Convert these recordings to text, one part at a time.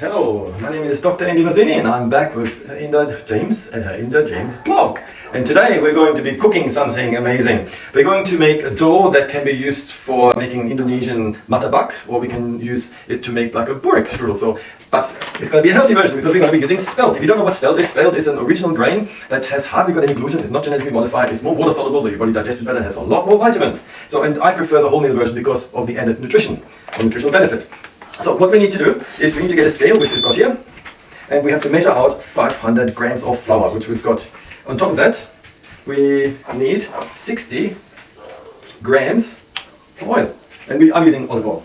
Hello, my name is Dr. Andy Mazzini and I'm back with Inda James blog. And today we're going to be cooking something amazing. We're going to make a dough that can be used for making Indonesian martabak, or we can use it to make like a burek strudel. But it's going to be a healthy version because we're going to be using spelt. If you don't know what spelt is an original grain that has hardly got any gluten, it's not genetically modified, it's more water soluble, your body digests it better, has a lot more vitamins. And I prefer the wholemeal version because of the added nutrition or nutritional benefit. So what we need to do is we need to get a scale, which we've got here, and we have to measure out 500 grams of flour, which we've got. On top of that, we need 60 grams of oil, and I'm using olive oil.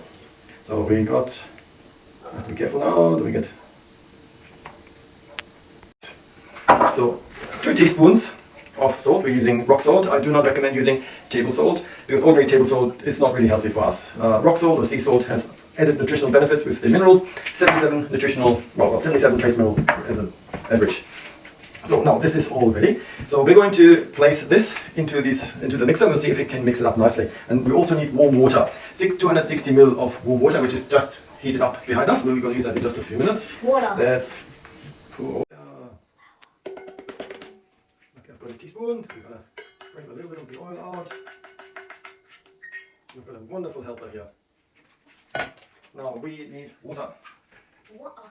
So we got, have to be careful now, do we get, so 2 teaspoons of salt. We're using rock salt. I do not recommend using table salt because ordinary table salt is not really healthy for us. Rock salt or sea salt has added nutritional benefits with the minerals, 77 trace mineral as an average. So now this is all ready. So we're going to place this into the mixer. We'll see if it can mix it up nicely. And we also need warm water, 260 ml of warm water, which is just heated up behind us. We're going to use that in just a few minutes. Water. That's okay, I've got a teaspoon. We're going to sprinkle a little bit of the oil out. We've got a wonderful helper here. Now we need water. Water.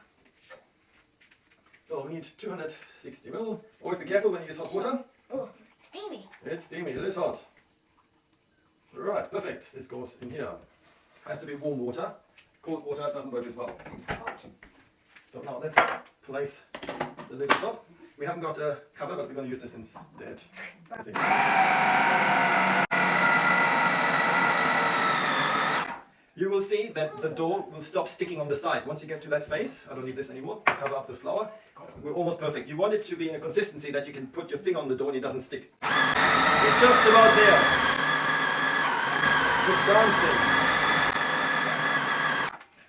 So we need 260 ml. Always be careful when you use hot water. Oh, steamy. It's steamy, it is hot. Right, perfect. This goes in here. Has to be warm water. Cold water doesn't work as well. Hot. So now let's place the lid on top. We haven't got a cover, but we're going to use this instead. Let's see. You will see that the dough will stop sticking on the side. Once you get to that phase, I don't need this anymore, cover up the flour. We're almost perfect. You want it to be in a consistency that you can put your finger on the dough and it doesn't stick. We're just about there. Just dancing.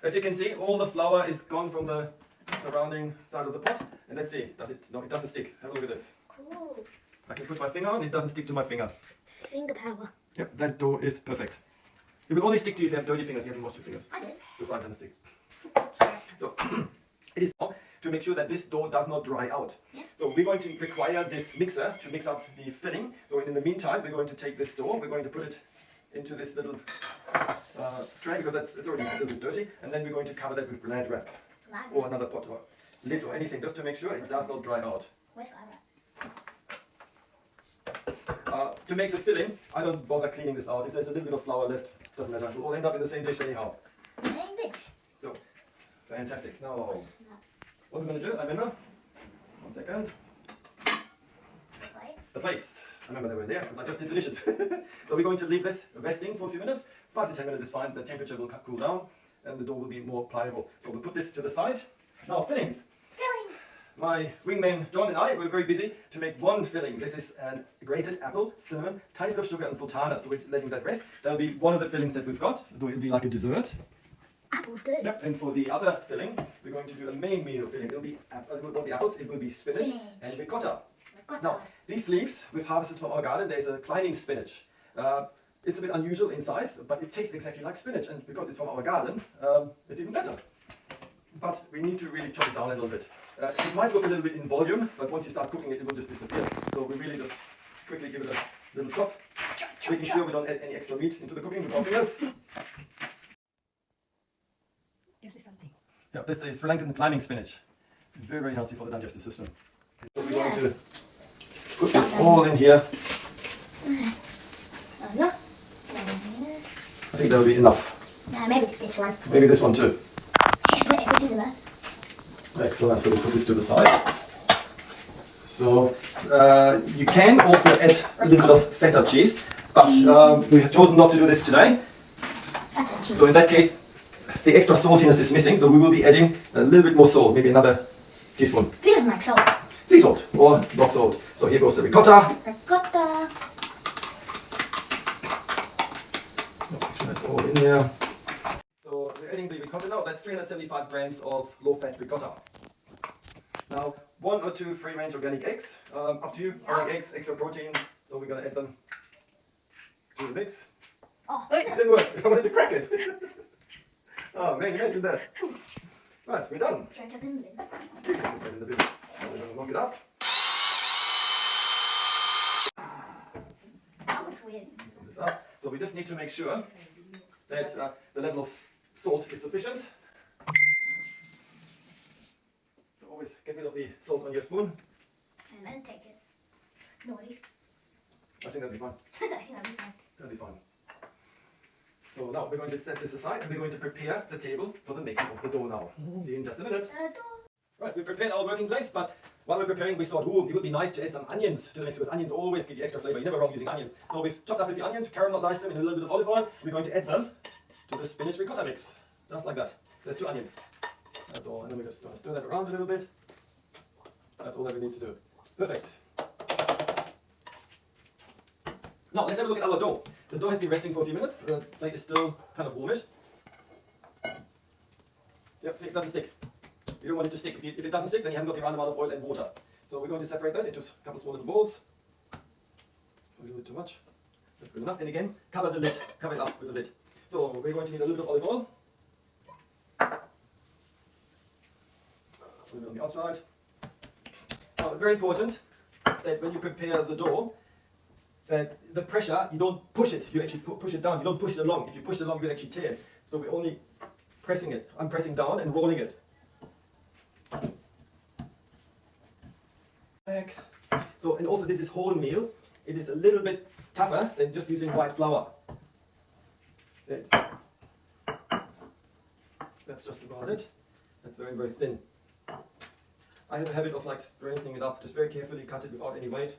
As you can see, all the flour is gone from the surrounding side of the pot. And let's see, does it? No, it doesn't stick. Have a look at this. Cool. I can put my finger on, it doesn't stick to my finger. Finger power. Yep, that dough is perfect. It will only stick to you if you have dirty fingers. You haven't washed your fingers. I did. That's why it doesn't stick. So it is now to make sure that this dough does not dry out. Yeah. So we're going to require this mixer to mix up the filling. So in the meantime, we're going to take this dough. We're going to put it into this little tray because it's already a little bit dirty, and then we're going to cover that with glad wrap or another pot or lid or anything, just to make sure it does not dry out. Where's glad wrap? To make the filling, I don't bother cleaning this out. If there's a little bit of flour left, doesn't matter. It will all end up in the same dish anyhow. Same dish. So, fantastic. Now, what we're going to do, I remember. 1 second. The plates. I remember they were there because I just did the dishes. So we're going to leave this resting for a few minutes. 5 to 10 minutes is fine. The temperature will cool down and the dough will be more pliable. So we'll put this to the side. Now, fillings. My wingman John and I were very busy to make one filling. This is a grated apple, cinnamon, tiny bit of sugar and sultana. So we're letting that rest. That'll be one of the fillings that we've got. It'll be like a dessert. Apple's good. Yep. And for the other filling, we're going to do a main meal filling. It won't be apples, it will be spinach and ricotta. Now, these leaves we've harvested from our garden. There's a climbing spinach. It's a bit unusual in size, but it tastes exactly like spinach. And because it's from our garden, it's even better. But we need to really chop it down a little bit. It might look a little bit in volume, but once you start cooking it, it will just disappear. So we really just quickly give it a little chop, making sure we don't add any extra meat into the cooking with our fingers. This is something. Yeah, this is Sri Lankan climbing spinach. Very, very healthy for the digestive system. So we're going to put this all in here. I think that'll be enough. Maybe this one. Maybe this one too. Put everything in there. Excellent. So we put this to the side. So you can also add a little bit of feta cheese, but we have chosen not to do this today. Feta cheese. So in that case, the extra saltiness is missing, so we will be adding a little bit more salt, maybe another teaspoon. Who doesn't like salt? Sea salt or rock salt. So here goes the ricotta. Ricotta. Make sure that's all in there. So we're adding the ricotta now. That's 375 grams of low-fat ricotta. Now, 1 or 2 free-range organic eggs. Up to you. Organic eggs, extra protein. So we're going to add them to the mix. Oh, It didn't work. I wanted to crack it. Oh man, imagine that. Right, we're done. Should I chuck it in the bin? You can put it in the bin. Now we're going to lock it up. That looks weird. Put this up. So we just need to make sure that the level of salt is sufficient. So always get rid of the salt on your spoon. And then take it. Naughty. I think that'll be fine. I think that'll be fine. That'll be fine. So now we're going to set this aside and we're going to prepare the table for the making of the dough now. See you in just a minute. Right, we prepared our working place, but while we're preparing we thought, it would be nice to add some onions to the mix because onions always give you extra flavor. You're never wrong using onions. So we've chopped up a few onions, caramelized them in a little bit of olive oil. We're going to add them to the spinach ricotta mix. Just like that. There's 2 onions. That's all. And then we're just going to stir that around a little bit. That's all that we need to do. Perfect. Now let's have a look at our dough. The dough has been resting for a few minutes. The plate is still kind of warmish. Yep, see, it doesn't stick. You don't want it to stick. If it doesn't stick, then you haven't got the right amount of oil and water. So we're going to separate that into a couple of small little balls. A little bit too much. That's good enough. And again, cover the lid. Cover it up with the lid. So we're going to need a little bit of olive oil. A little bit on the outside. Now, very important that when you prepare the dough, that the pressure, you don't push it, you actually push it down, you don't push it along. If you push it along, you will actually tear it. So we're only pressing it. I'm pressing down and rolling it. Back. So, and also this is wholemeal. It is a little bit tougher than just using white flour. That's just about it. That's very, very thin. I have a habit of like straightening it up, just very carefully cut it without any weight.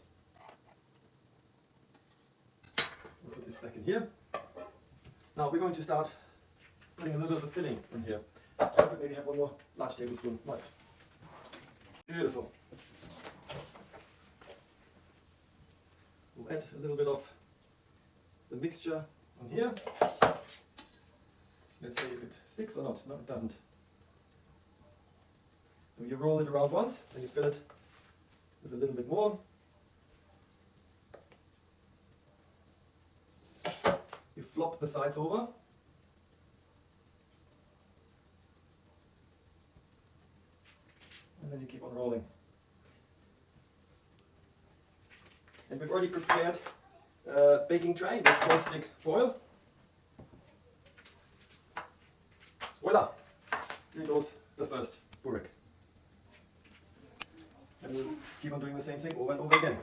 We'll put this back in here. Now we're going to start putting a little bit of a filling in here. Maybe have one more large tablespoon. Right. Beautiful. We'll add a little bit of the mixture on here. Let's see if it sticks or not. No, it doesn't. So you roll it around once, then you fill it with a little bit more. You flop the sides over. And then you keep on rolling. And we've already prepared a baking tray with 4-stick foil. Voila! Here goes the first burek. And we'll keep on doing the same thing over and over again.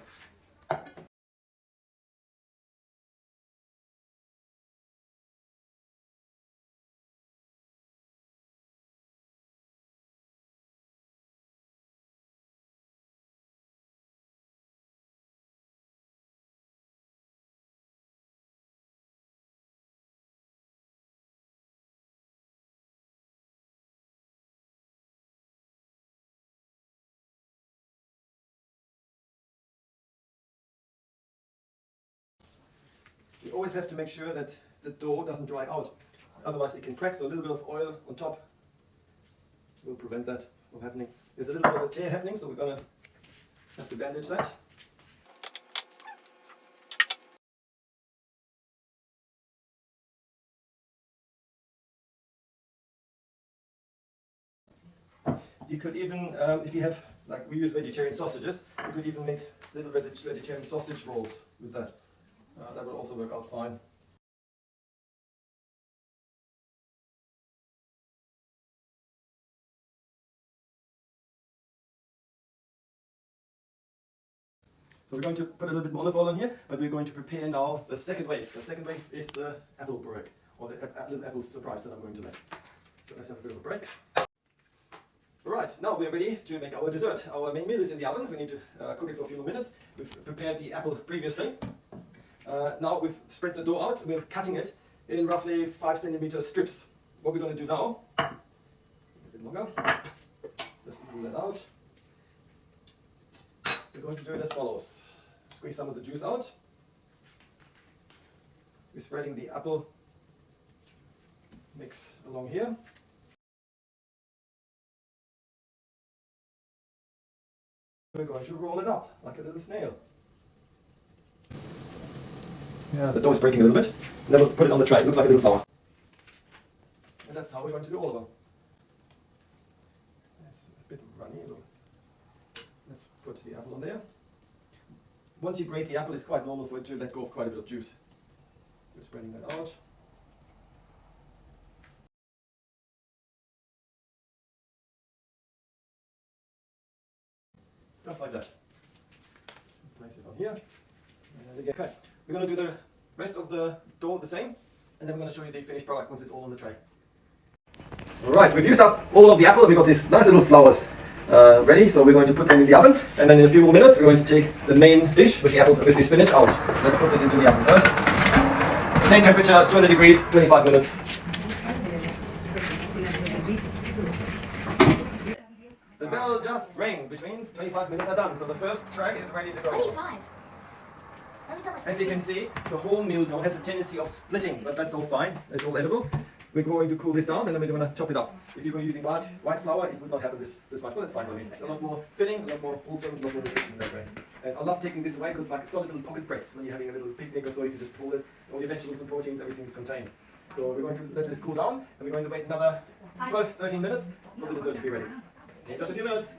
You always have to make sure that the dough doesn't dry out, otherwise it can crack, so a little bit of oil on top will prevent that from happening. There's a little bit of a tear happening, so we're going to have to bandage that. You could even, if you have, like we use vegetarian sausages, you could even make little vegetarian sausage rolls with that. That will also work out fine. So we're going to put a little bit more olive oil on here, but we're going to prepare now the second wave. The second wave is the apple burek, or the little apple surprise that I'm going to make. So let's have a bit of a break. Alright, now we're ready to make our dessert. Our main meal is in the oven. We need to cook it for a few more minutes. We've prepared the apple previously. Now we've spread the dough out. We're cutting it in roughly 5 cm strips. What we're going to do now, a bit longer, just pull that out. We're going to do it as follows. Squeeze some of the juice out. We're spreading the apple mix along here. We're going to roll it up like a little snail. Yeah, the dough is breaking a little bit. And then we'll put it on the tray. It looks like a little flower. And that's how we're going to do all of them. runny. Let's put the apple on there. Once you grate the apple, it's quite normal for it to let go of quite a bit of juice. We're spreading that out. Just like that. Place it on here. And again, okay. We're going to do the rest of the dough the same, and then we're going to show you the finished product once it's all on the tray. Alright, we've used up all of the apple. We've got these nice little flowers ready, so we're going to put them in the oven, and then in a few more minutes we're going to take the main dish with the apples, with the spinach out. Let's put this into the oven first. Same temperature, 200 degrees, 25 minutes. The bell just rang, which means 25 minutes are done, so the first tray is ready to go. 25. As you can see, the whole meal dough has a tendency of splitting, but that's all fine, it's all edible. We're going to cool this down, and then we're going to chop it up. If you were using white flour, it would not happen this much, but that's fine. I mean, it's a lot more filling, a lot more wholesome, a lot more nutrition in that way. And I love taking this away because it's like little pocket breads. When you're having a little picnic or so, you can just hold it, all your vegetables and proteins, everything is contained. So we're going to let this cool down, and we're going to wait another 12-13 minutes for the dessert to be ready. In just a few minutes.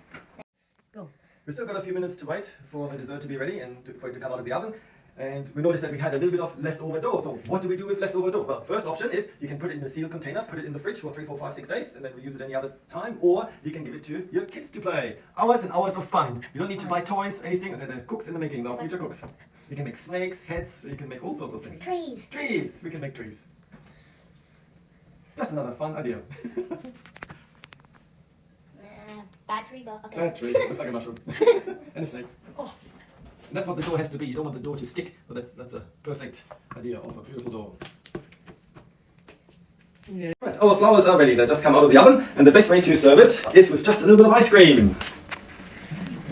Go. We've still got a few minutes to wait for the dessert to be ready and for it to come out of the oven. And we noticed that we had a little bit of leftover dough. So what do we do with leftover dough? Well, first option is you can put it in a sealed container, put it in the fridge for 3, 4, 5, 6 days, and then reuse it any other time. Or you can give it to your kids to play. Hours and hours of fun. You don't need to buy toys, anything, and then the cooks in the making, our future cooks. You can make snakes, heads, you can make all sorts of things. Trees. Trees! We can make trees. Just another fun idea. Battery, but okay. Battery, looks like a mushroom. And a snake. Oh. And that's what the dough has to be. You don't want the dough to stick, but that's a perfect idea of a beautiful dough. Yeah. Right, our flowers are ready. They just come out of the oven, and the best way to serve it is with just a little bit of ice cream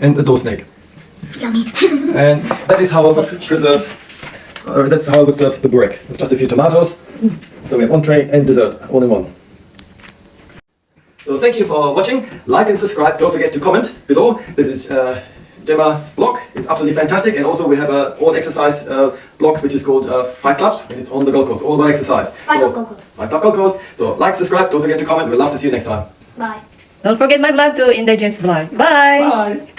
and a dough snake. Yummy. And that is how I would preserve. That's how I would serve the burek with just a few tomatoes. So we have entree and dessert all in one. So thank you for watching. Like and subscribe. Don't forget to comment below. This is Gemma's blog. It's absolutely fantastic, and also we have a own exercise blog which is called Fight Club, and it's on the Gold Coast, all about exercise. Fight Club Gold Coast. Fight Club Gold Coast. So like, subscribe, don't forget to comment. We'd love to see you next time. Bye. Don't forget my vlog too, in the James vlog. Bye! Bye!